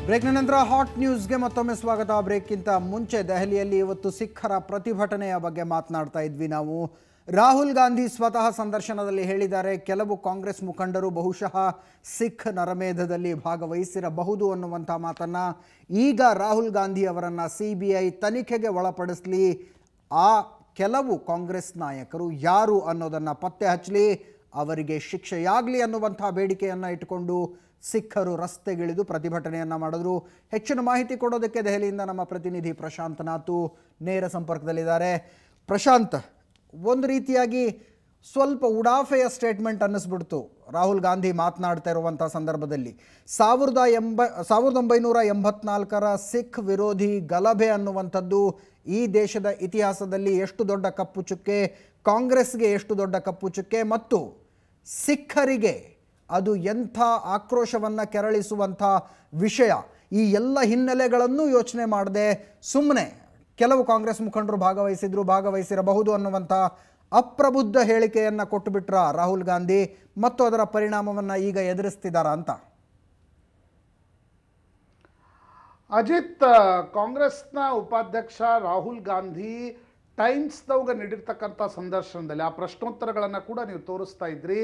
ಬ್ರೇಕ್ನ ನಂತರ ಹಾಟ್ ನ್ಯೂಸ್ಗೆ ಮತ್ತೊಮ್ಮೆ ಸ್ವಾಗತ. ಬ್ರೇಕ್ಗಿಂತ ಮುಂಚೆ ದೆಹಲಿಯಲ್ಲಿ ಇವತ್ತು ಸಿಖ್ಖರ ಪ್ರತಿಭಟನೆಯ ಬಗ್ಗೆ ಮಾತನಾಡ್ತಾ ಇದ್ವಿ ನಾವು. ರಾಹುಲ್ ಗಾಂಧಿ ಸ್ವತಃ ಸಂದರ್ಶನದಲ್ಲಿ ಹೇಳಿದ್ದಾರೆ, ಕೆಲವು ಕಾಂಗ್ರೆಸ್ ಮುಖಂಡರು ಬಹುಶಃ ಸಿಖ್ ನರಮೇಧದಲ್ಲಿ ಭಾಗವಹಿಸಿರಬಹುದು ಅನ್ನುವಂಥ ಮಾತನ್ನು. ಈಗ ರಾಹುಲ್ ಗಾಂಧಿ ಅವರನ್ನು CBI ತನಿಖೆಗೆ ಒಳಪಡಿಸಲಿ, ಆ ಕೆಲವು ಕಾಂಗ್ರೆಸ್ ನಾಯಕರು ಯಾರು ಅನ್ನೋದನ್ನು ಪತ್ತೆ ಹಚ್ಚಲಿ, ಅವರಿಗೆ ಶಿಕ್ಷೆಯಾಗಲಿ ಅನ್ನುವಂಥ ಬೇಡಿಕೆಯನ್ನು ಇಟ್ಟುಕೊಂಡು ಸಿಖ್ಖರು ರಸ್ತೆಗಿಳಿದು ಪ್ರತಿಭಟನೆಯನ್ನು ಮಾಡಿದ್ರು. ಹೆಚ್ಚಿನ ಮಾಹಿತಿ ಕೊಡೋದಕ್ಕೆ ದೆಹಲಿಯಿಂದ ನಮ್ಮ ಪ್ರತಿನಿಧಿ ಪ್ರಶಾಂತ್ ನಾತು ನೇರ ಸಂಪರ್ಕದಲ್ಲಿದ್ದಾರೆ. ಪ್ರಶಾಂತ್, ಒಂದು ರೀತಿಯಾಗಿ ಸ್ವಲ್ಪ ಉಡಾಫೆಯ ಸ್ಟೇಟ್ಮೆಂಟ್ ಅನ್ನಿಸ್ಬಿಡ್ತು ರಾಹುಲ್ ಗಾಂಧಿ ಮಾತನಾಡ್ತಾ ಇರುವಂಥ ಸಂದರ್ಭದಲ್ಲಿ. 1984 ಸಿಖ್ ವಿರೋಧಿ ಗಲಭೆ ಅನ್ನುವಂಥದ್ದು ಈ ದೇಶದ ಇತಿಹಾಸದಲ್ಲಿ ಎಷ್ಟು ದೊಡ್ಡ ಕಪ್ಪು ಚುಕ್ಕೆ, ಕಾಂಗ್ರೆಸ್ಗೆ ಎಷ್ಟು ದೊಡ್ಡ ಕಪ್ಪು ಚುಕ್ಕೆ, ಮತ್ತು ಸಿಖ್ಖರಿಗೆ ಅದು ಎಂಥ ಆಕ್ರೋಶವನ್ನು ಕೆರಳಿಸುವಂಥ ವಿಷಯ. ಈ ಎಲ್ಲ ಹಿನ್ನೆಲೆಗಳನ್ನು ಯೋಚನೆ ಮಾಡದೆ ಸುಮ್ಮನೆ ಕೆಲವು ಕಾಂಗ್ರೆಸ್ ಮುಖಂಡರು ಭಾಗವಹಿಸಿರಬಹುದು ಅನ್ನುವಂಥ ಅಪ್ರಬುದ್ಧ ಹೇಳಿಕೆಯನ್ನು ಕೊಟ್ಟುಬಿಟ್ರ ರಾಹುಲ್ ಗಾಂಧಿ, ಮತ್ತು ಅದರ ಪರಿಣಾಮವನ್ನು ಈಗ ಎದುರಿಸ್ತಿದ್ದಾರ ಅಂತ? ಅಜಿತ್, ಕಾಂಗ್ರೆಸ್ನ ಉಪಾಧ್ಯಕ್ಷ ರಾಹುಲ್ ಗಾಂಧಿ ಟೈಮ್ಸ್ದವ್ಗೆ ನೀಡಿರ್ತಕ್ಕಂಥ ಸಂದರ್ಶನದಲ್ಲಿ ಆ ಪ್ರಶ್ನೋತ್ತರಗಳನ್ನು ಕೂಡ ನೀವು ತೋರಿಸ್ತಾ ಇದ್ರಿ.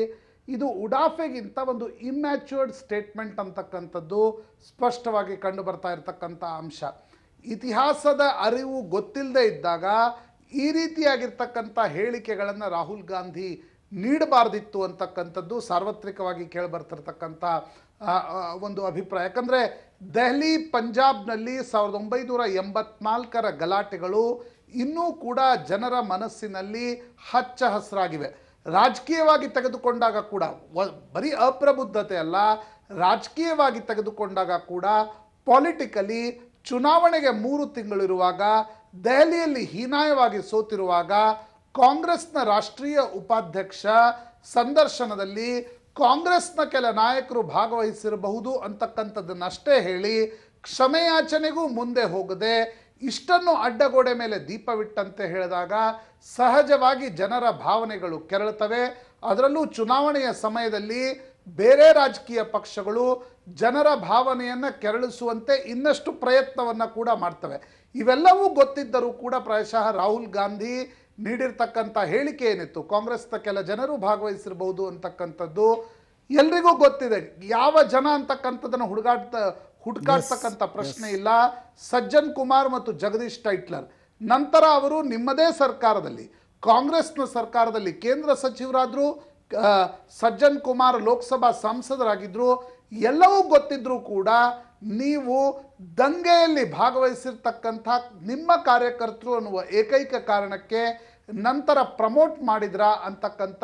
ಇದು ಉಡಾಫೆಗಿಂತ ಒಂದು ಇಮ್ಯಾಚ್ಯೂರ್ಡ್ ಸ್ಟೇಟ್ಮೆಂಟ್ ಅಂತಕ್ಕಂಥದ್ದು ಸ್ಪಷ್ಟವಾಗಿ ಕಂಡು ಬರ್ತಾ ಇರತಕ್ಕಂಥ ಅಂಶ. ಇತಿಹಾಸದ ಅರಿವು ಗೊತ್ತಿಲ್ಲದೆ ಇದ್ದಾಗ ಈ ರೀತಿಯಾಗಿರ್ತಕ್ಕಂಥ ಹೇಳಿಕೆಗಳನ್ನು ರಾಹುಲ್ ಗಾಂಧಿ ನೀಡಬಾರ್ದಿತ್ತು ಅಂತಕ್ಕಂಥದ್ದು ಸಾರ್ವತ್ರಿಕವಾಗಿ ಕೇಳಿಬರ್ತಿರ್ತಕ್ಕಂಥ ಒಂದು ಅಭಿಪ್ರಾಯ. ಯಾಕಂದರೆ ದೆಹಲಿ ಪಂಜಾಬ್ನಲ್ಲಿ 1984 ಗಲಾಟೆಗಳು ಇನ್ನೂ ಕೂಡ ಜನರ ಮನಸ್ಸಿನಲ್ಲಿ ಹಚ್ಚ ಹಸಿರಾಗಿವೆ. ರಾಜಕೀಯವಾಗಿ ತೆಗೆದುಕೊಂಡಾಗ ಕೂಡ ಬರೀ ಅಪ್ರಬುದ್ಧತೆ ಅಲ್ಲ, ರಾಜಕೀಯವಾಗಿ ತೆಗೆದುಕೊಂಡಾಗ ಕೂಡ ಪೊಲಿಟಿಕಲಿ ಚುನಾವಣೆಗೆ 3 ತಿಂಗಳಿರುವಾಗ, ದೆಹಲಿಯಲ್ಲಿ ಹೀನಾಯವಾಗಿ ಸೋತಿರುವಾಗ ಕಾಂಗ್ರೆಸ್ನ ರಾಷ್ಟ್ರೀಯ ಉಪಾಧ್ಯಕ್ಷ ಸಂದರ್ಶನದಲ್ಲಿ ಕಾಂಗ್ರೆಸ್ನ ಕೆಲ ನಾಯಕರು ಭಾಗವಹಿಸಿರಬಹುದು ಅಂತಕ್ಕಂಥದ್ದನ್ನಷ್ಟೇ ಹೇಳಿ ಕ್ಷಮೆಯಾಚನೆಗೂ ಮುಂದೆ ಹೋಗದೆ ಇಷ್ಟನ್ನು ಅಡ್ಡಗೋಡೆ ಮೇಲೆ ದೀಪವಿಟ್ಟಂತೆ ಹೇಳಿದಾಗ ಸಹಜವಾಗಿ ಜನರ ಭಾವನೆಗಳು ಕೆರಳುತ್ತವೆ. ಅದರಲ್ಲೂ ಚುನಾವಣೆಯ ಸಮಯದಲ್ಲಿ ಬೇರೆ ರಾಜಕೀಯ ಪಕ್ಷಗಳು ಜನರ ಭಾವನೆಯನ್ನು ಕೆರಳಿಸುವಂತೆ ಇನ್ನಷ್ಟು ಪ್ರಯತ್ನವನ್ನು ಕೂಡ ಮಾಡ್ತವೆ. ಇವೆಲ್ಲವೂ ಗೊತ್ತಿದ್ದರೂ ಕೂಡ ಪ್ರಾಯಶಃ ರಾಹುಲ್ ಗಾಂಧಿ ನೀಡಿರ್ತಕ್ಕಂಥ ಹೇಳಿಕೆ ಏನಿತ್ತು, ಕಾಂಗ್ರೆಸ್ನ ಕೆಲ ಜನರು ಭಾಗವಹಿಸಿರಬಹುದು ಅಂತಕ್ಕಂಥದ್ದು ಎಲ್ರಿಗೂ ಗೊತ್ತಿದೆ. ಯಾವ ಜನ ಅಂತಕ್ಕಂಥದ್ದನ್ನು ಹುಡುಕಾಡ್ತಕ್ಕಂಥ ಪ್ರಶ್ನೆ ಇಲ್ಲ. ಸಜ್ಜನ್ ಕುಮಾರ್ ಮತ್ತು ಜಗದೀಶ್ ಟೈಟ್ಲರ್ ನಂತರ ಅವರು ನಿಮ್ಮದೇ ಸರ್ಕಾರದಲ್ಲಿ, ಕಾಂಗ್ರೆಸ್ನ ಸರ್ಕಾರದಲ್ಲಿ ಕೇಂದ್ರ ಸಚಿವರಾದರು, ಸಜ್ಜನ್ ಕುಮಾರ್ ಲೋಕಸಭಾ ಸಂಸದರಾಗಿದ್ದರು. ಎಲ್ಲವೂ ಗೊತ್ತಿದ್ರೂ ಕೂಡ ನೀವು ದಂಗೆಯಲ್ಲಿ ಭಾಗವಹಿಸಿರ್ತಕ್ಕಂಥ ನಿಮ್ಮ ಕಾರ್ಯಕರ್ತರು ಅನ್ನುವ ಏಕೈಕ ಕಾರಣಕ್ಕೆ ನಂತರ ಪ್ರಮೋಟ್ ಮಾಡಿದ್ರಾ ಅಂತಕ್ಕಂಥ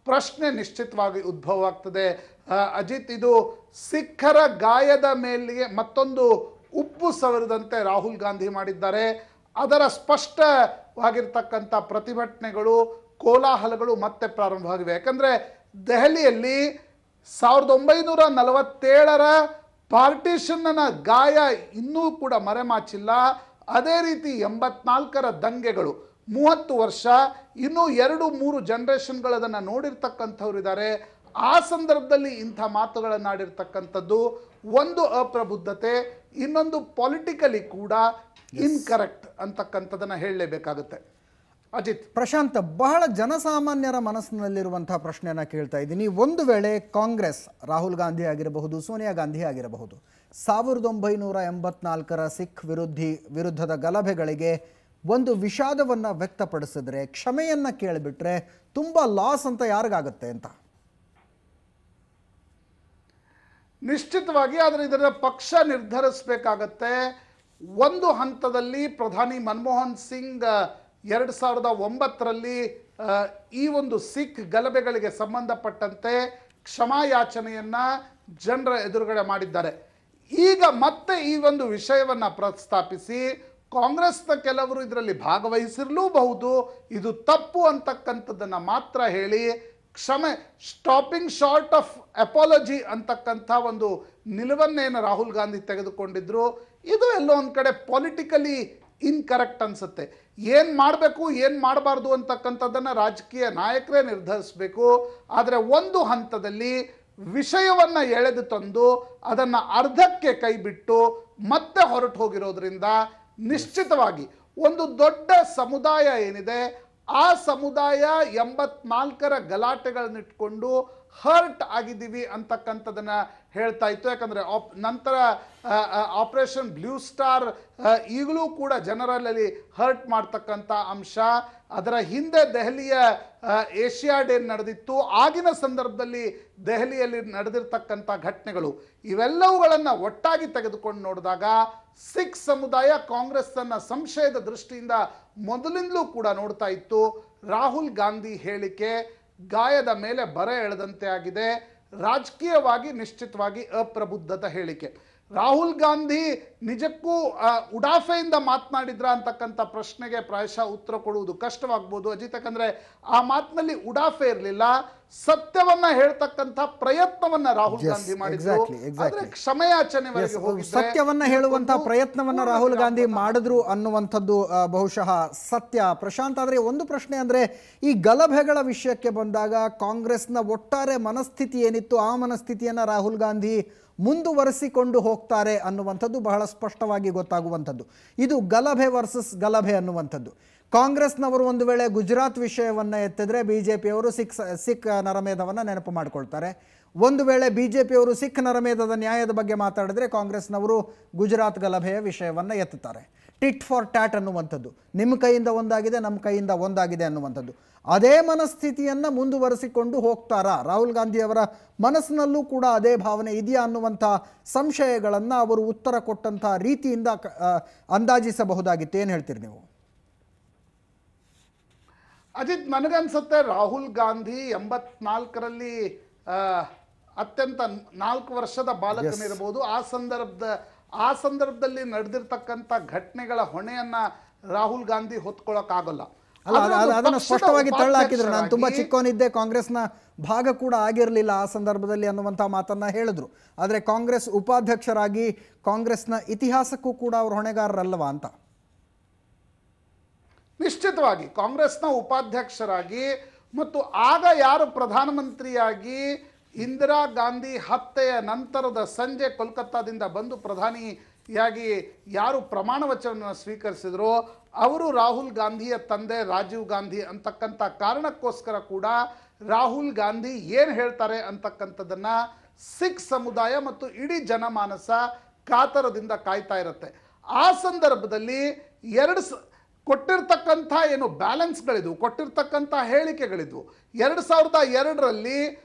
ಪ್ರಶ್ನೆ ನಿಶ್ಚಿತವಾಗಿ ಉದ್ಭವವಾಗ್ತದೆ. ಅಜಿತ್, ಇದು ಸಿಖ್ಖರ ಗಾಯದ ಮೇಲಿಗೆ ಮತ್ತೊಂದು ಉಪ್ಪು ಸವರಿದಂತೆ ರಾಹುಲ್ ಗಾಂಧಿ ಮಾಡಿದ್ದಾರೆ. ಅದರ ಸ್ಪಷ್ಟವಾಗಿರ್ತಕ್ಕಂಥ ಪ್ರತಿಭಟನೆಗಳು, ಕೋಲಾಹಲಗಳು ಮತ್ತೆ ಪ್ರಾರಂಭವಾಗಿವೆ. ಯಾಕಂದರೆ ದೆಹಲಿಯಲ್ಲಿ 1947 ಪಾರ್ಟಿಷನ್ನ ಗಾಯ ಇನ್ನೂ ಕೂಡ ಮರೆಮಾಚಿಲ್ಲ. ಅದೇ ರೀತಿ 84 ದಂಗೆಗಳು 30 ವರ್ಷ, ಇನ್ನೂ 2-3 ಜನರೇಷನ್ಗಳದನ್ನು ನೋಡಿರ್ತಕ್ಕಂಥವ್ರು ಇದ್ದಾರೆ. ಆ ಸಂದರ್ಭದಲ್ಲಿ ಇಂಥ ಮಾತುಗಳನ್ನು ಆಡಿರ್ತಕ್ಕಂಥದ್ದು ಒಂದು ಅಪ್ರಬುದ್ಧತೆ, ಇನ್ನೊಂದು ಪೊಲಿಟಿಕಲಿ ಕೂಡ ಇನ್ಕರೆಕ್ಟ್ ಅಂತಕ್ಕಂಥದ್ದನ್ನು ಹೇಳಲೇಬೇಕಾಗುತ್ತೆ. ಅಜಿತ್, ಪ್ರಶಾಂತ್, ಬಹಳ ಜನಸಾಮಾನ್ಯರ ಮನಸ್ಸಿನಲ್ಲಿರುವಂಥ ಪ್ರಶ್ನೆಯನ್ನು ಕೇಳ್ತಾ ಇದ್ದೀನಿ. ಒಂದು ವೇಳೆ ಕಾಂಗ್ರೆಸ್, ರಾಹುಲ್ ಗಾಂಧಿ ಆಗಿರಬಹುದು, ಸೋನಿಯಾ ಗಾಂಧಿ ಆಗಿರಬಹುದು, 1984 ಸಿಖ್ ವಿರುದ್ಧದ ಗಲಭೆಗಳಿಗೆ ಒಂದು ವಿಷಾದವನ್ನು ವ್ಯಕ್ತಪಡಿಸಿದ್ರೆ, ಕ್ಷಮೆಯನ್ನು ಕೇಳಿಬಿಟ್ರೆ ತುಂಬ ಲಾಸ್ ಅಂತ ಯಾರಿಗಾಗುತ್ತೆ ಅಂತ? ನಿಶ್ಚಿತವಾಗಿ. ಆದರೆ ಇದರ ಪಕ್ಷ ನಿರ್ಧರಿಸಬೇಕಾಗತ್ತೆ. ಒಂದು ಹಂತದಲ್ಲಿ ಪ್ರಧಾನಿ ಮನಮೋಹನ್ ಸಿಂಗ್ 2009ರಲ್ಲಿ ಈ ಒಂದು ಸಿಖ್ ಗಲಭೆಗಳಿಗೆ ಸಂಬಂಧಪಟ್ಟಂತೆ ಕ್ಷಮಾಯಾಚನೆಯನ್ನ ಜನರ ಎದುರುಗಡೆ ಮಾಡಿದ್ದಾರೆ. ಈಗ ಮತ್ತೆ ಈ ಒಂದು ವಿಷಯವನ್ನು ಪ್ರಸ್ತಾಪಿಸಿ ಕಾಂಗ್ರೆಸ್ನ ಕೆಲವರು ಇದರಲ್ಲಿ ಭಾಗವಹಿಸಿರಲೂಬಹುದು, ಇದು ತಪ್ಪು ಅಂತಕ್ಕಂಥದ್ದನ್ನು ಮಾತ್ರ ಹೇಳಿ ಕ್ಷಮೆ, ಸ್ಟಾಪಿಂಗ್ ಶಾರ್ಟ್ ಆಫ್ ಅಪಾಲಜಿ ಅಂತಕ್ಕಂಥ ಒಂದು ನಿಲುವನ್ನೇನು ರಾಹುಲ್ ಗಾಂಧಿ ತೆಗೆದುಕೊಂಡಿದ್ರು, ಇದು ಎಲ್ಲೋ ಒಂದು ಕಡೆ ಪೊಲಿಟಿಕಲಿ ಇನ್ಕರೆಕ್ಟ್ ಅನ್ಸುತ್ತೆ. ಏನು ಮಾಡಬೇಕು ಏನು ಮಾಡಬಾರ್ದು ಅಂತಕ್ಕಂಥದ್ದನ್ನು ರಾಜಕೀಯ ನಾಯಕರೇ ನಿರ್ಧರಿಸಬೇಕು. ಆದರೆ ಒಂದು ಹಂತದಲ್ಲಿ ವಿಷಯವನ್ನ ಎಳೆದು ತಂದು ಅದನ್ನ ಅರ್ಧಕ್ಕೆ ಕೈಬಿಟ್ಟು ಮತ್ತೆ ಹೊರಟು ಹೋಗಿರೋದ್ರಿಂದ ನಿಶ್ಚಿತವಾಗಿ ಒಂದು ದೊಡ್ಡ ಸಮುದಾಯ ಏನಿದೆ ಆ ಸಮುದಾಯ 84ರ ಗಲಾಟೆಗಳನ್ನಿಟ್ಕೊಂಡು ಹರ್ಟ್ ಆಗಿದ್ದೀವಿ ಅಂತಕ್ಕಂಥದನ್ನ ಹೇಳ್ತಾ ಇತ್ತು. ಯಾಕಂದ್ರೆ ನಂತರ ಆಪರೇಷನ್ ಬ್ಲೂ ಸ್ಟಾರ್ ಈಗಲೂ ಕೂಡ ಜನರಲ್ಲಿ ಹರ್ಟ್ ಮಾಡ್ತಕ್ಕಂಥ ಅಂಶ. ಅದರ ಹಿಂದೆ ದೆಹಲಿಯ ಏಷ್ಯಾಡ್ ಏನು ನಡೆದಿತ್ತು, ಆಗಿನ ಸಂದರ್ಭದಲ್ಲಿ ದೆಹಲಿಯಲ್ಲಿ ನಡೆದಿರ್ತಕ್ಕಂಥ ಘಟನೆಗಳು, ಇವೆಲ್ಲವುಗಳನ್ನು ಒಟ್ಟಾಗಿ ತೆಗೆದುಕೊಂಡು ನೋಡಿದಾಗ ಸಿಖ್ ಸಮುದಾಯ ಕಾಂಗ್ರೆಸ್ ಅನ್ನ ಸಂಶಯದ ದೃಷ್ಟಿಯಿಂದ ಮೊದಲಿಂದಲೂ ಕೂಡ ನೋಡ್ತಾ ಇತ್ತು. ರಾಹುಲ್ ಗಾಂಧಿ ಹೇಳಿಕೆ ಗಾಯದ ಮೇಲೆ ಬರೆ ಎಳೆದಂತೆ ಆಗಿದೆ. ರಾಜಕೀಯವಾಗಿ ನಿಶ್ಚಿತವಾಗಿ ಅಪ್ರಬುದ್ಧದ ಹೇಳಿಕೆ. ರಾಹುಲ್ ಗಾಂಧಿ ನಿಜಕ್ಕೂ ಉಡಾಫೆಯಿಂದ ಮಾತನಾಡಿದ್ರ ಅಂತಕ್ಕಂಥ ಪ್ರಶ್ನೆಗೆ ಪ್ರಾಯಶಃ ಉತ್ತರ ಕೊಡುವುದು ಕಷ್ಟವಾಗ್ಬೋದು ಅಜಿತ್. ಯಾಕಂದ್ರೆ ಆ ಮಾತಿನಲ್ಲಿ ಉಡಾಫೆ ಇರಲಿಲ್ಲ, ಸತ್ಯವನ್ನ ಹೇಳ್ತಕ್ಕಂಥ ಪ್ರಯತ್ನವನ್ನ ರಾಹುಲ್ ಗಾಂಧಿ ಮಾಡಿದ್ರು. ಆದ್ರೆ ಕ್ಷಮೆಯಾಚನೆವರೆಗೆ ಹೋಗಿ ಸತ್ಯವನ್ನ ಹೇಳುವಂತ ಪ್ರಯತ್ನವನ್ನ ರಾಹುಲ್ ಗಾಂಧಿ ಮಾಡಿದ್ರು ಅನ್ನುವಂಥದ್ದು ಬಹುಶಃ ಸತ್ಯ. ಪ್ರಶಾಂತ್, ಆದ್ರೆ ಒಂದು ಪ್ರಶ್ನೆ ಅಂದ್ರೆ ಈ ಗಲಭೆಗಳ ವಿಷಯಕ್ಕೆ ಬಂದಾಗ ಕಾಂಗ್ರೆಸ್ನ ಒಟ್ಟಾರೆ ಮನಸ್ಥಿತಿ ಏನಿತ್ತು ಆ ಮನಸ್ಥಿತಿಯನ್ನ ರಾಹುಲ್ ಗಾಂಧಿ ಮುಂದುವರಿಸಿಕೊಂಡು ಹೋಗ್ತಾರೆ ಅನ್ನುವಂಥದ್ದು ಬಹಳ ಸ್ಪಷ್ಟವಾಗಿ ಗೊತ್ತಾಗುವಂಥದ್ದು. ಇದು ಗಲಭೆ ವರ್ಸಸ್ ಗಲಭೆ ಅನ್ನುವಂಥದ್ದು. ಕಾಂಗ್ರೆಸ್ನವರು ಒಂದು ವೇಳೆ ಗುಜರಾತ್ ವಿಷಯವನ್ನು ಎತ್ತಿದ್ರೆ ಬಿಜೆಪಿಯವರು ಸಿಖ್ ನರಮೇಧವನ್ನು ನೆನಪು ಮಾಡಿಕೊಳ್ತಾರೆ. ಒಂದು ವೇಳೆ ಬಿಜೆಪಿಯವರು ಸಿಖ್ ನರಮೇಧದ ನ್ಯಾಯದ ಬಗ್ಗೆ ಮಾತಾಡಿದ್ರೆ ಕಾಂಗ್ರೆಸ್ನವರು ಗುಜರಾತ್ ಗಲಭೆಯ ವಿಷಯವನ್ನು ಎತ್ತುತ್ತಾರೆ. ಟಿಟ್ ಫಾರ್ ಟ್ಯಾಟ್ ಅನ್ನುವಂಥದ್ದು, ನಿಮ್ಮ ಕೈಯಿಂದ ಒಂದಾಗಿದೆ ನಮ್ಮ ಕೈಯಿಂದ ಒಂದಾಗಿದೆ ಅನ್ನುವಂಥದ್ದು. ಅದೇ ಮನಸ್ಥಿತಿಯನ್ನು ಮುಂದುವರಿಸಿಕೊಂಡು ಹೋಗ್ತಾರಾ? ರಾಹುಲ್ ಗಾಂಧಿಯವರ ಮನಸ್ಸಿನಲ್ಲೂ ಕೂಡ ಅದೇ ಭಾವನೆ ಇದೆಯಾ ಅನ್ನುವಂಥ ಸಂಶಯಗಳನ್ನು ಅವರು ಉತ್ತರ ಕೊಟ್ಟಂಥ ರೀತಿಯಿಂದ ಅಂದಾಜಿಸಬಹುದಾಗಿತ್ತು. ಏನು ಹೇಳ್ತೀರಿ ನೀವು? ಅಜಿತ್, ನನಗನ್ಸುತ್ತೆ ರಾಹುಲ್ ಗಾಂಧಿ 84ರಲ್ಲಿ ಅತ್ಯಂತ 4 ವರ್ಷದ ಬಾಲಕನಿರಬಹುದು. ಆ ಸಂದರ್ಭದಲ್ಲಿ ನಡೆದಿರ್ತಕ್ಕಂಥ ಘಟನೆಗಳ ಹೊಣೆಯನ್ನ ರಾಹುಲ್ ಗಾಂಧಿ ಹೊತ್ಕೊಳ್ಳೋಕ್ಕಾಗಲ್ಲ. ಅದನ್ನು ಸ್ಪಷ್ಟವಾಗಿ ತಳ್ಳ ಹಾಕಿದ್ರು. ನಾನು ತುಂಬಾ ಚಿಕ್ಕವನಿದ್ದೆ, ಕಾಂಗ್ರೆಸ್ನ ಭಾಗ ಕೂಡ ಆಗಿರಲಿಲ್ಲ ಆ ಸಂದರ್ಭದಲ್ಲಿ ಅನ್ನುವಂಥ ಮಾತನ್ನ ಹೇಳಿದ್ರು. ಆದರೆ ಕಾಂಗ್ರೆಸ್ ಉಪಾಧ್ಯಕ್ಷರಾಗಿ ಕಾಂಗ್ರೆಸ್ನ ಇತಿಹಾಸಕ್ಕೂ ಕೂಡ ಅವರು ಹೊಣೆಗಾರರಲ್ಲವಾ ಅಂತ? ನಿಶ್ಚಿತವಾಗಿ ಕಾಂಗ್ರೆಸ್ನ ಉಪಾಧ್ಯಕ್ಷರಾಗಿ ಮತ್ತು ಆಗ ಯಾರು ಪ್ರಧಾನಮಂತ್ರಿಯಾಗಿ ಇಂದಿರಾ ಗಾಂಧಿ ಹತ್ಯೆಯ ನಂತರದ ಸಂಜೆ ಕೋಲ್ಕತ್ತಾದಿಂದ ಬಂದು ಪ್ರಧಾನಿಯಾಗಿ ಯಾರು ಪ್ರಮಾಣ ವಚನವನ್ನು ಸ್ವೀಕರಿಸಿದ್ರು ಅವರು ರಾಹುಲ್ ಗಾಂಧಿಯ ತಂದೆ ರಾಜೀವ್ ಗಾಂಧಿ ಅಂತಕ್ಕಂಥ ಕಾರಣಕ್ಕೋಸ್ಕರ ಕೂಡ ರಾಹುಲ್ ಗಾಂಧಿ ಏನು ಹೇಳ್ತಾರೆ ಅಂತಕ್ಕಂಥದ್ದನ್ನ ಸಿಖ್ ಸಮುದಾಯ ಮತ್ತು ಇಡೀ ಜನಮಾನಸ ಕಾತರದಿಂದ ಕಾಯ್ತಾ ಇರುತ್ತೆ. ಆ ಸಂದರ್ಭದಲ್ಲಿ ಕೊಟ್ಟಿರ್ತಕ್ಕಂಥ ಏನು ಬ್ಯಾಲೆನ್ಸ್ಗಳಿದ್ವು, ಕೊಟ್ಟಿರ್ತಕ್ಕಂಥ ಹೇಳಿಕೆಗಳಿದ್ವು. 2002ರಲ್ಲಿ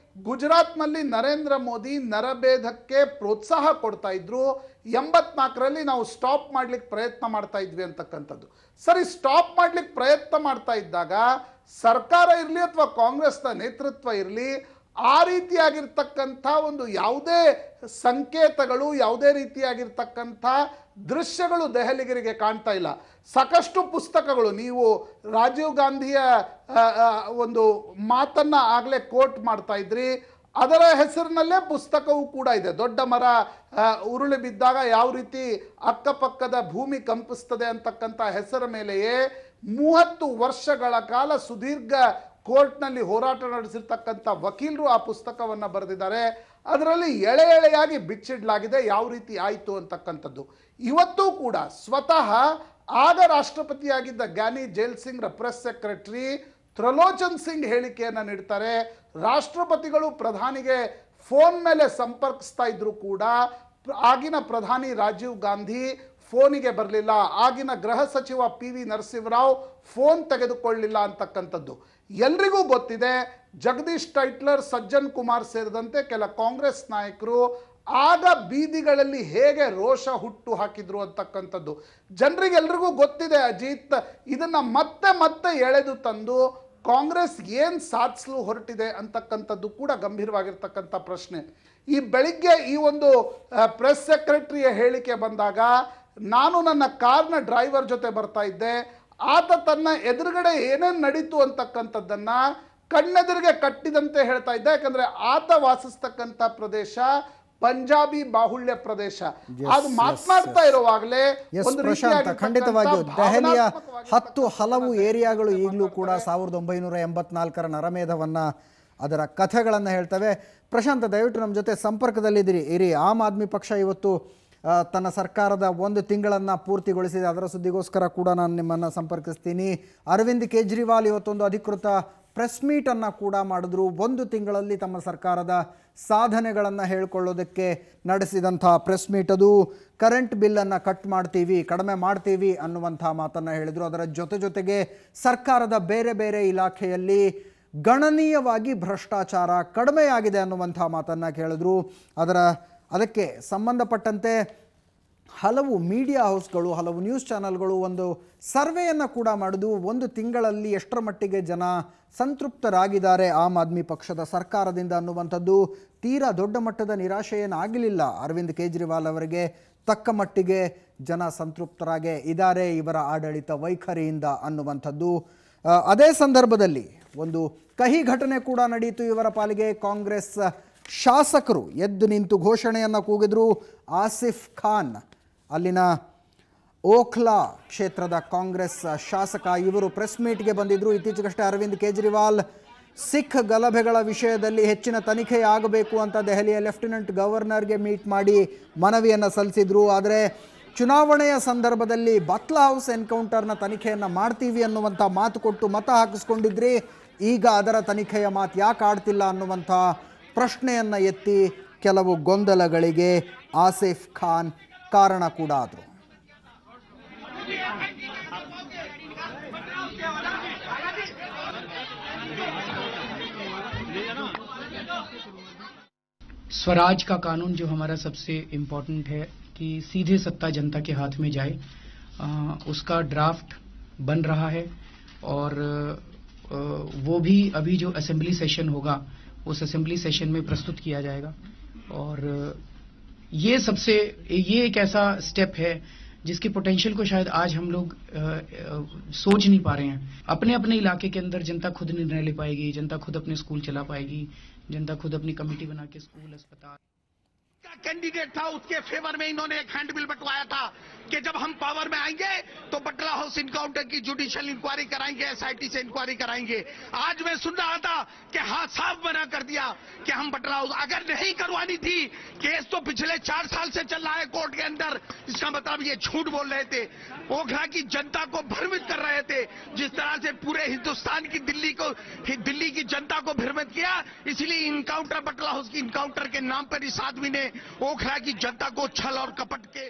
ಗುಜರಾತ್ನಲ್ಲಿ ನರೇಂದ್ರ ಮೋದಿ ನರಭೇದಕ್ಕೆ ಪ್ರೋತ್ಸಾಹ ಕೊಡ್ತಾ ಇದ್ರು. 84ರಲ್ಲಿ ನಾವು ಸ್ಟಾಪ್ ಮಾಡ್ಲಿಕ್ಕೆ ಪ್ರಯತ್ನ ಮಾಡ್ತಾ ಇದ್ವಿ ಅಂತಕ್ಕಂಥದ್ದು. ಸರಿ, ಸ್ಟಾಪ್ ಮಾಡ್ಲಿಕ್ಕೆ ಪ್ರಯತ್ನ ಮಾಡ್ತಾ ಇದ್ದಾಗ ಸರ್ಕಾರ ಇರಲಿ ಅಥವಾ ಕಾಂಗ್ರೆಸ್ನ ನೇತೃತ್ವ ಇರಲಿ, ಆ ರೀತಿಯಾಗಿರ್ತಕ್ಕಂಥ ಒಂದು ಯಾವುದೇ ಸಂಕೇತಗಳು, ಯಾವುದೇ ರೀತಿಯಾಗಿರ್ತಕ್ಕಂಥ ದೃಶ್ಯಗಳು ದೆಹಲಿಗರಿಗೆ ಕಾಣ್ತಾ ಇಲ್ಲ. ಸಾಕಷ್ಟು ಪುಸ್ತಕಗಳು, ನೀವು ರಾಜೀವ್ ಗಾಂಧಿಯ ಒಂದು ಮಾತನ್ನ ಆಗಲೇ ಕೋಟ್ ಮಾಡ್ತಾ ಇದ್ರಿ, ಅದರ ಹೆಸರಿನಲ್ಲೇ ಪುಸ್ತಕವೂ ಕೂಡ ಇದೆ. ದೊಡ್ಡ ಮರ ಉರುಳಿ ಬಿದ್ದಾಗ ಯಾವ ರೀತಿ ಅಕ್ಕಪಕ್ಕದ ಭೂಮಿ ಕಂಪಿಸ್ತದೆ ಅಂತಕ್ಕಂಥ ಹೆಸರ ಮೇಲೆಯೇ 30 ವರ್ಷಗಳ ಕಾಲ ಸುದೀರ್ಘ ಕೋರ್ಟ್ನಲ್ಲಿ ಹೋರಾಟ ನಡೆಸಿರ್ತಕ್ಕಂಥ ವಕೀಲರು ಆ ಪುಸ್ತಕವನ್ನು ಬರೆದಿದ್ದಾರೆ. ಅದರಲ್ಲಿ ಎಳೆಯಾಗಿ ಬಿಚ್ಚಿಡಲಾಗಿದೆ ಯಾವ ರೀತಿ ಆಯಿತು ಅಂತಕ್ಕಂಥದ್ದು. ಇವತ್ತೂ ಕೂಡ ಸ್ವತಃ ಆಗ ರಾಷ್ಟ್ರಪತಿಯಾಗಿದ್ದ ಗ್ಯಾನಿ ಜೈಲ್ ಸಿಂಗ್ರ ಪ್ರೆಸ್ ಸೆಕ್ರೆಟರಿ ತ್ರಿಲೋಚನ್ ಸಿಂಗ್ ಹೇಳಿಕೆಯನ್ನು ನೀಡ್ತಾರೆ. ರಾಷ್ಟ್ರಪತಿಗಳು ಪ್ರಧಾನಿಗೆ ಫೋನ್ ಮೇಲೆ ಸಂಪರ್ಕಿಸ್ತಾ ಇದ್ರು ಕೂಡ ಆಗಿನ ಪ್ರಧಾನಿ ರಾಜೀವ್ ಗಾಂಧಿ ಫೋನಿಗೆ ಬರಲಿಲ್ಲ. ಆಗಿನ ಗೃಹ ಸಚಿವ PV ನರಸಿಂಹರಾವ್ ಫೋನ್ ತೆಗೆದುಕೊಳ್ಳಲಿಲ್ಲ ಅಂತಕ್ಕಂಥದ್ದು ಎಲ್ರಿಗೂ ಗೊತ್ತಿದೆ. ಜಗದೀಶ್ ಟೈಟ್ಲರ್, ಸಜ್ಜನ್ ಕುಮಾರ್ ಸೇರಿದಂತೆ ಕೆಲ ಕಾಂಗ್ರೆಸ್ ನಾಯಕರು ಆಗ ಬೀದಿಗಳಲ್ಲಿ ಹೇಗೆ ರೋಷ ಹುಟ್ಟು ಹಾಕಿದ್ರು ಅಂತಕ್ಕಂಥದ್ದು ಜನರಿಗೆಲ್ರಿಗೂ ಗೊತ್ತಿದೆ ಅಜಿತ್. ಇದನ್ನ ಮತ್ತೆ ಎಳೆದು ತಂದು ಕಾಂಗ್ರೆಸ್ ಏನ್ ಸಾಧಿಸಲು ಹೊರಟಿದೆ ಅಂತಕ್ಕಂಥದ್ದು ಕೂಡ ಗಂಭೀರವಾಗಿರ್ತಕ್ಕಂಥ ಪ್ರಶ್ನೆ. ಈ ಬೆಳಿಗ್ಗೆ ಈ ಒಂದು ಪ್ರೆಸ್ ಸೆಕ್ರೆಟರಿಯ ಹೇಳಿಕೆ ಬಂದಾಗ ನಾನು ನನ್ನ ಕಾರ್ನ ಡ್ರೈವರ್ ಜೊತೆ ಬರ್ತಾ ಇದ್ದೆ, ಆತ ತನ್ನ ಎದುರುಗಡೆ ಏನೇನು ನಡೀತು ಅಂತಕ್ಕಂಥದ್ದನ್ನ ಕಣ್ಣೆದುರಿಗೆ ಕಟ್ಟಿದಂತೆ ಹೇಳ್ತಾ ಇದ್ದ. ಯಾಕಂದ್ರೆ ಆತ ವಾಸಿಸ್ತಕ್ಕಂಥ ಪ್ರದೇಶ ಪಂಜಾಬಿ ಬಾಹುಳ್ಯ ಪ್ರದೇಶ. ಅದು ಮಾತನಾಡ್ತಾ ಇರುವಾಗಲೇ ಪ್ರಶಾಂತ್, ಖಂಡಿತವಾಗಿಯೂ ದೆಹಲಿಯ ಹಲವು ಏರಿಯಾಗಳು ಈಗಲೂ ಕೂಡ 1984ರ ನರಮೇಧವನ್ನ ಅದರ ಕಥೆಗಳನ್ನು ಹೇಳ್ತವೆ. ಪ್ರಶಾಂತ್, ದಯವಿಟ್ಟು ನಮ್ಮ ಜೊತೆ ಸಂಪರ್ಕದಲ್ಲಿದ್ದೀರಿ ಇರಿ. ಆಮ್ ಆದ್ಮಿ ಪಕ್ಷ ಇವತ್ತು ತನ್ನ ಸರ್ಕಾರದ 1 ತಿಂಗಳನ್ನು ಪೂರ್ತಿಗೊಳಿಸಿದೆ. ಅದರ ಸುದ್ದಿಗೋಸ್ಕರ ಕೂಡ ನಾನು ನಿಮ್ಮನ್ನು ಸಂಪರ್ಕಿಸ್ತೀನಿ. ಅರವಿಂದ್ ಕೇಜ್ರಿವಾಲ್ ಇವತ್ತೊಂದು ಅಧಿಕೃತ ಪ್ರೆಸ್ ಮೀಟನ್ನು ಕೂಡ ಮಾಡಿದ್ರು. 1 ತಿಂಗಳಲ್ಲಿ ತಮ್ಮ ಸರ್ಕಾರದ ಸಾಧನೆಗಳನ್ನು ಹೇಳ್ಕೊಳ್ಳೋದಕ್ಕೆ ನಡೆಸಿದಂಥ ಪ್ರೆಸ್ ಮೀಟ್ ಅದು. ಕರೆಂಟ್ ಬಿಲ್ಲನ್ನು ಕಡಿಮೆ ಮಾಡ್ತೀವಿ ಅನ್ನುವಂಥ ಮಾತನ್ನು ಹೇಳಿದರು. ಅದರ ಜೊತೆಗೆ ಸರ್ಕಾರದ ಬೇರೆ ಬೇರೆ ಇಲಾಖೆಯಲ್ಲಿ ಗಣನೀಯವಾಗಿ ಭ್ರಷ್ಟಾಚಾರ ಕಡಿಮೆಯಾಗಿದೆ ಅನ್ನುವಂಥ ಮಾತನ್ನು ಕೇಳಿದ್ರು. ಅದಕ್ಕೆ ಸಂಬಂಧಪಟ್ಟಂತೆ ಹಲವು ಮೀಡಿಯಾ ಹೌಸ್ಗಳು, ಹಲವು ನ್ಯೂಸ್ ಚಾನಲ್ಗಳು ಒಂದು ಸರ್ವೆಯನ್ನು ಕೂಡ ಮಾಡಿದ್ವು. 1 ತಿಂಗಳಲ್ಲಿ ಎಷ್ಟರ ಮಟ್ಟಿಗೆ ಜನ ಸಂತೃಪ್ತರಾಗಿದ್ದಾರೆ ಆಮ್ ಆದ್ಮಿ ಪಕ್ಷದ ಸರ್ಕಾರದಿಂದ ಅನ್ನುವಂಥದ್ದು. ತೀರಾ ದೊಡ್ಡ ಮಟ್ಟದ ನಿರಾಶೆ ಏನಾಗಲಿಲ್ಲ ಅರವಿಂದ್ ಕೇಜ್ರಿವಾಲ್ ಅವರಿಗೆ. ತಕ್ಕ ಮಟ್ಟಿಗೆ ಜನ ಸಂತೃಪ್ತರಾಗೇ ಇದ್ದಾರೆ ಇವರ ಆಡಳಿತ ವೈಖರಿಯಿಂದ ಅನ್ನುವಂಥದ್ದು. ಅದೇ ಸಂದರ್ಭದಲ್ಲಿ ಒಂದು ಕಹಿ ಘಟನೆ ಕೂಡ ನಡೆಯಿತು ಇವರ ಪಾಲಿಗೆ. ಕಾಂಗ್ರೆಸ್ ಶಾಸಕರು ಎದ್ದು ನಿಂತು ಘೋಷಣೆಯನ್ನು ಕೂಗಿದ್ರು. ಆಸಿಫ್ ಖಾನ್, ಅಲ್ಲಿನ ಓಖ್ಲಾ ಕ್ಷೇತ್ರದ ಕಾಂಗ್ರೆಸ್ ಶಾಸಕ, ಇವರು ಪ್ರೆಸ್ ಮೀಟ್ಗೆ ಬಂದಿದ್ದರು. ಇತ್ತೀಚೆಗಷ್ಟೇ ಅರವಿಂದ್ ಕೇಜ್ರಿವಾಲ್ ಸಿಖ್ ಗಲಭೆಗಳ ವಿಷಯದಲ್ಲಿ ಹೆಚ್ಚಿನ ತನಿಖೆಯಾಗಬೇಕು ಅಂತ ದೆಹಲಿಯ ಲೆಫ್ಟಿನೆಂಟ್ ಗವರ್ನರ್ಗೆ ಮೀಟ್ ಮಾಡಿ ಮನವಿಯನ್ನು ಸಲ್ಲಿಸಿದರು. ಆದರೆ ಚುನಾವಣೆಯ ಸಂದರ್ಭದಲ್ಲಿ ಬತ್ಲಾ ಹೌಸ್ ಎನ್ಕೌಂಟರ್ನ ತನಿಖೆಯನ್ನು ಮಾಡ್ತೀವಿ ಅನ್ನುವಂಥ ಮಾತು ಕೊಟ್ಟು ಮತ ಹಾಕಿಸ್ಕೊಂಡಿದ್ರಿ. ಈಗ ಅದರ ತನಿಖೆಯ ಮಾತು ಯಾಕೆ ಆಡ್ತಿಲ್ಲ ಅನ್ನುವಂಥ ಪ್ರಶ್ನೆಯನ್ನು ಎತ್ತಿ ಕೆಲವು ಗೊಂದಲಗಳಿಗೆ ಆಸಿಫ್ ಖಾನ್ ಕಾರಣ ಕೂಡ ಆದರು. स्वराज का कानून जो हमारा सबसे इम्पोर्टेंट है कि सीधे सत्ता जनता के हाथ में जाए, उसका ड्राफ्ट बन रहा है और वो भी अभी जो असेंबली सेशन होगा उस असेंबली सेशन में प्रस्तुत किया जाएगा. और ये एक ऐसा स्टेप है जिसके पोटेंशियल को शायद आज हम लोग सोच नहीं पा रहे हैं. अपने अपने इलाके के अंदर जनता खुद निर्णय ले पाएगी, जनता खुद अपने स्कूल चला पाएगी, जनता खुद अपनी कमेटी बना के स्कूल, अस्पताल का कैंडिडेट था उसके फेवर में इन्होंने एक हैंड बिल बंटवाया था कि जब हम पावर में आएंगे तो बटला हाउस इनकाउंटर की जुडिशियल इंक्वायरी कराएंगे, एसआईटी से इंक्वायरी कराएंगे. आज मैं सुन रहा था कि हाँ साफ मना कर दिया कि हम बटला हाउस अगर नहीं करवानी थी. केस तो पिछले 4 साल से चल रहा है कोर्ट के अंदर. इसका मतलब ये झूठ बोल रहे थे, ओखला की जनता को भ्रमित कर रहे थे. जिस तरह से पूरे हिंदुस्तान की दिल्ली की जनता को भ्रमित किया, इसलिए इनकाउंटर बटला हाउस की इनकाउंटर के नाम पर इस आदमी ने ओखला की जनता को छल और कपट के.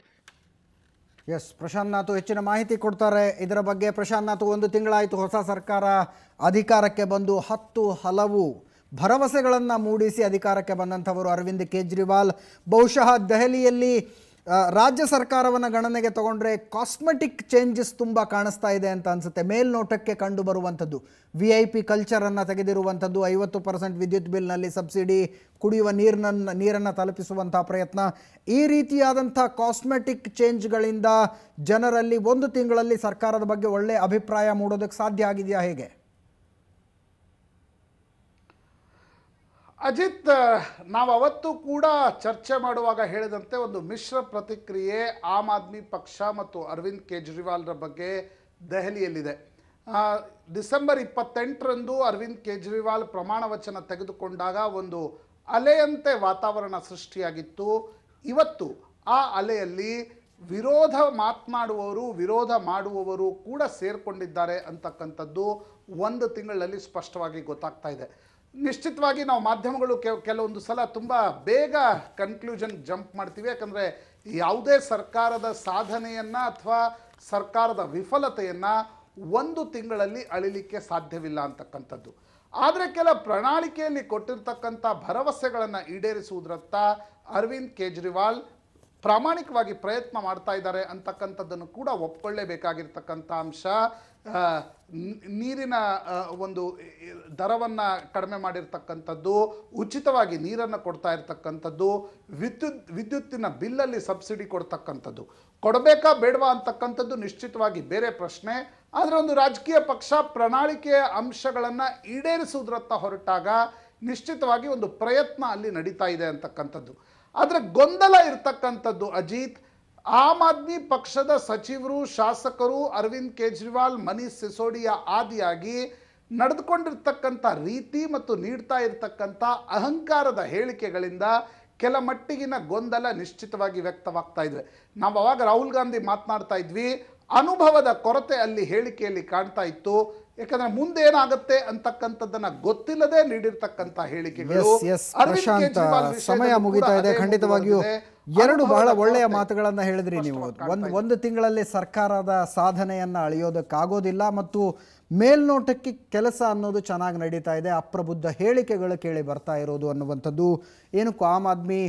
ಎಸ್, ಪ್ರಶಾಂತ್ ನಾಥ್ ಹೆಚ್ಚಿನ ಮಾಹಿತಿ ಕೊಡ್ತಾರೆ ಇದರ ಬಗ್ಗೆ. ಪ್ರಶಾಂತ್ ನಾಥ್, 1 ತಿಂಗಳಾಯಿತು ಹೊಸ ಸರ್ಕಾರ ಅಧಿಕಾರಕ್ಕೆ ಬಂದು. ಹಲವು ಭರವಸೆಗಳನ್ನು ಮೂಡಿಸಿ ಅಧಿಕಾರಕ್ಕೆ ಬಂದಂಥವರು ಅರವಿಂದ್ ಕೇಜ್ರಿವಾಲ್. ಬಹುಶಃ ದೆಹಲಿಯಲ್ಲಿ ರಾಜ್ಯ ಸರ್ಕಾರವನ್ನು ಗಣನೆಗೆ ತಗೊಂಡ್ರೆ ಕಾಸ್ಮೆಟಿಕ್ ಚೇಂಜಸ್ ತುಂಬ ಕಾಣಿಸ್ತಾ ಇದೆ ಅಂತ ಅನಿಸುತ್ತೆ. ಮೇಲ್ನೋಟಕ್ಕೆ ಕಂಡು ಬರುವಂಥದ್ದು VIP ಕಲ್ಚರನ್ನು ತೆಗೆದಿರುವಂಥದ್ದು, 50% ವಿದ್ಯುತ್ ಬಿಲ್ನಲ್ಲಿ ಸಬ್ಸಿಡಿ, ಕುಡಿಯುವ ನೀರನ್ನು ತಲುಪಿಸುವಂಥ ಪ್ರಯತ್ನ, ಈ ರೀತಿಯಾದಂಥ ಕಾಸ್ಮೆಟಿಕ್ ಚೇಂಜ್ಗಳಿಂದ ಜನರಲ್ಲಿ 1 ತಿಂಗಳಲ್ಲಿ ಸರ್ಕಾರದ ಬಗ್ಗೆ ಒಳ್ಳೆಯ ಅಭಿಪ್ರಾಯ ಮೂಡೋದಕ್ಕೆ ಸಾಧ್ಯ ಆಗಿದೆಯಾ, ಹೇಗೆ? ಅಜಿತ್, ನಾವು ಅವತ್ತು ಕೂಡ ಚರ್ಚೆ ಮಾಡುವಾಗ ಹೇಳಿದಂತೆ ಒಂದು ಮಿಶ್ರ ಪ್ರತಿಕ್ರಿಯೆ ಆಮ್ ಆದ್ಮಿ ಪಕ್ಷ ಮತ್ತು ಅರವಿಂದ್ ಕೇಜ್ರಿವಾಲ್ರ ಬಗ್ಗೆ ದೆಹಲಿಯಲ್ಲಿದೆ. ಡಿಸೆಂಬರ್ 28ರಂದು ಅರವಿಂದ್ ಕೇಜ್ರಿವಾಲ್ ಪ್ರಮಾಣ ವಚನ ತೆಗೆದುಕೊಂಡಾಗ ಒಂದು ಅಲೆಯಂತೆ ವಾತಾವರಣ ಸೃಷ್ಟಿಯಾಗಿತ್ತು. ಇವತ್ತು ಆ ಅಲೆಯಲ್ಲಿ ವಿರೋಧ ಮಾತನಾಡುವವರು, ವಿರೋಧ ಮಾಡುವವರು ಕೂಡ ಸೇರಿಕೊಂಡಿದ್ದಾರೆ ಅಂತಕ್ಕಂಥದ್ದು 1 ತಿಂಗಳಲ್ಲಿ ಸ್ಪಷ್ಟವಾಗಿ ಗೊತ್ತಾಗ್ತಾ ಇದೆ. ನಿಶ್ಚಿತವಾಗಿ ನಾವು ಮಾಧ್ಯಮಗಳು ಕೆಲವೊಂದು ಸಲ ತುಂಬ ಬೇಗ ಕನ್ಕ್ಲೂಷನ್ ಜಂಪ್ ಮಾಡ್ತೀವಿ. ಯಾಕಂದರೆ ಯಾವುದೇ ಸರ್ಕಾರದ ಸಾಧನೆಯನ್ನು ಅಥವಾ ಸರ್ಕಾರದ ವಿಫಲತೆಯನ್ನು 1 ತಿಂಗಳಲ್ಲಿ ಅಳಿಲಿಕ್ಕೆ ಸಾಧ್ಯವಿಲ್ಲ ಅಂತಕ್ಕಂಥದ್ದು. ಆದರೆ ಕೆಲ ಪ್ರಣಾಳಿಕೆಯಲ್ಲಿ ಕೊಟ್ಟಿರ್ತಕ್ಕಂಥ ಭರವಸೆಗಳನ್ನು ಈಡೇರಿಸುವುದರತ್ತ ಅರವಿಂದ್ ಕೇಜ್ರಿವಾಲ್ ಪ್ರಾಮಾಣಿಕವಾಗಿ ಪ್ರಯತ್ನ ಮಾಡ್ತಾ ಇದ್ದಾರೆ ಅಂತಕ್ಕಂಥದ್ದನ್ನು ಕೂಡ ಒಪ್ಕೊಳ್ಳೇಬೇಕಾಗಿರ್ತಕ್ಕಂಥ ಅಂಶ. ನೀರಿನ ಒಂದು ದರವನ್ನು ಕಡಿಮೆ ಮಾಡಿರ್ತಕ್ಕಂಥದ್ದು, ಉಚಿತವಾಗಿ ನೀರನ್ನು ಕೊಡ್ತಾ ಇರ್ತಕ್ಕಂಥದ್ದು, ವಿದ್ಯುತ್ತಿನ ಬಿಲ್ಲಲ್ಲಿ ಸಬ್ಸಿಡಿ ಕೊಡ್ತಕ್ಕಂಥದ್ದು. ಕೊಡಬೇಕಾ ಬೇಡವಾ ಅಂತಕ್ಕಂಥದ್ದು ನಿಶ್ಚಿತವಾಗಿ ಬೇರೆ ಪ್ರಶ್ನೆ. ಆದರೆ ಒಂದು ರಾಜಕೀಯ ಪಕ್ಷ ಪ್ರಣಾಳಿಕೆಯ ಅಂಶಗಳನ್ನು ಈಡೇರಿಸುವುದರತ್ತ ಹೊರಟಾಗ ನಿಶ್ಚಿತವಾಗಿ ಒಂದು ಪ್ರಯತ್ನ ಅಲ್ಲಿ ನಡೀತಾ ಇದೆ ಅಂತಕ್ಕಂಥದ್ದು. ಆದರೆ ಗೊಂದಲ ಇರ್ತಕ್ಕಂಥದ್ದು ಅಜಿತ್, ಆಮ್ ಆದ್ಮಿ ಪಕ್ಷದ ಸಚಿವರು, ಶಾಸಕರು, ಅರವಿಂದ್ ಕೇಜ್ರಿವಾಲ್, ಮನೀಶ್ ಸಿಸೋಡಿಯಾ ಆದಿಯಾಗಿ ನಡೆದುಕೊಂಡಿರ್ತಕ್ಕಂಥ ರೀತಿ ಮತ್ತು ನೀಡ್ತಾ ಇರತಕ್ಕಂಥ ಅಹಂಕಾರದ ಹೇಳಿಕೆಗಳಿಂದ ಕೆಲ ಮಟ್ಟಿಗಿನ ಗೊಂದಲ ನಿಶ್ಚಿತವಾಗಿ ವ್ಯಕ್ತವಾಗ್ತಾ ಇದೆ. ನಾವು ಅವಾಗ ರಾಹುಲ್ ಗಾಂಧಿ ಮಾತನಾಡ್ತಾ ಇದ್ವಿ, ಅನುಭವದ ಕೊರತೆ ಅಲ್ಲಿ ಹೇಳಿಕೆಯಲ್ಲಿ ಕಾಣ್ತಾ ಇತ್ತು. ಯಾಕಂದ್ರೆ ಮುಂದೆ ಏನಾಗುತ್ತೆ ಅಂತಕ್ಕಂಥದ್ದನ್ನ ಗೊತ್ತಿಲ್ಲದೆ ನೀಡಿರ್ತಕ್ಕಂಥ ಹೇಳಿಕೆಗಳು. ಪ್ರಶಾಂತ್, ಸಮಯ ಮುಗಿತಾ ಇದೆ. ಖಂಡಿತವಾಗಿಯೂ ಎರಡು ಬಹಳ ಒಳ್ಳೆಯ ಮಾತುಗಳನ್ನ ಹೇಳಿದ್ರಿ ನೀವು. ಒಂದು ತಿಂಗಳಲ್ಲಿ ಸರ್ಕಾರದ ಸಾಧನೆಯನ್ನ ಅಳೆಯೋದಕ್ಕಾಗೋದಿಲ್ಲ ಮತ್ತು ಮೇಲ್ನೋಟಕ್ಕೆ ಕೆಲಸ ಅನ್ನೋದು ಚೆನ್ನಾಗಿ ನಡೀತಾ ಇದೆ, ಅಪ್ರಬುದ್ಧ ಹೇಳಿಕೆಗಳು ಕೇಳಿ ಬರ್ತಾ ಇರೋದು ಅನ್ನುವಂಥದ್ದು. ಏನಕ್ಕೂ ಆಮ್ ಆದ್ಮಿ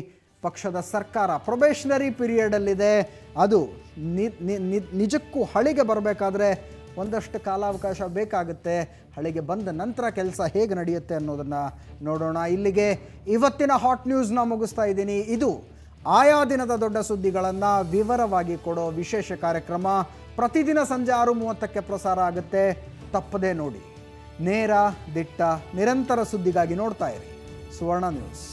ಪಕ್ಷದ ಸರ್ಕಾರ ಪ್ರೊಬೇಷನರಿ ಪೀರಿಯಡಲ್ಲಿದೆ. ಅದು ನಿಜಕ್ಕೂ ಹಳಿಗೆ ಬರಬೇಕಾದ್ರೆ ಒಂದಷ್ಟು ಕಾಲಾವಕಾಶ ಬೇಕಾಗುತ್ತೆ. ಹಳಿಗೆ ಬಂದ ನಂತರ ಕೆಲಸ ಹೇಗೆ ನಡೆಯುತ್ತೆ ಅನ್ನೋದನ್ನು ನೋಡೋಣ. ಇಲ್ಲಿಗೆ ಇವತ್ತಿನ ಹಾಟ್ ನ್ಯೂಸ್ನ ಮುಗಿಸ್ತಾ ಇದ್ದೀನಿ. ಇದು ಆಯಾ ದಿನದ ದೊಡ್ಡ ಸುದ್ದಿಗಳನ್ನು ವಿವರವಾಗಿ ಕೊಡೋ ವಿಶೇಷ ಕಾರ್ಯಕ್ರಮ. ಪ್ರತಿದಿನ ಸಂಜೆ 6:30ಕ್ಕೆ ಪ್ರಸಾರ ಆಗುತ್ತೆ. ತಪ್ಪದೇ ನೋಡಿ. ನೇರ, ದಿಟ್ಟ, ನಿರಂತರ ಸುದ್ದಿಗಾಗಿ ನೋಡ್ತಾ ಇರಿ ಸುವರ್ಣ ನ್ಯೂಸ್.